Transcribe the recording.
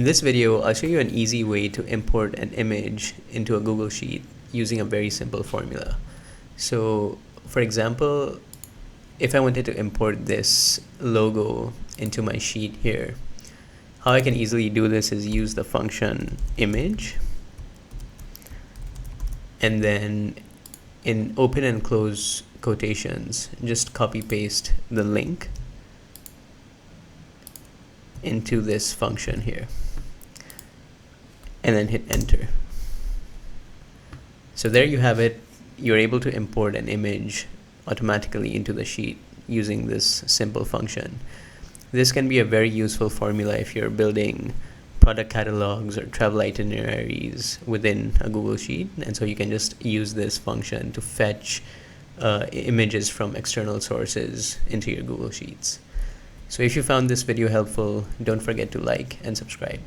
this video, I'll show you an easy way to import an image into a Google Sheet using a very simple formula. So, for example, if I wanted to import this logo into my sheet here, how I can easily do this is use the function image, and then in open and close quotations, just copy paste the link into this function here, and then hit enter. So there you have it. You're able to import an image automatically into the sheet using this simple function. This can be a very useful formula if you're building product catalogs or travel itineraries within a Google Sheet, and so you can just use this function to fetch images from external sources into your Google Sheets. So if you found this video helpful, don't forget to like and subscribe.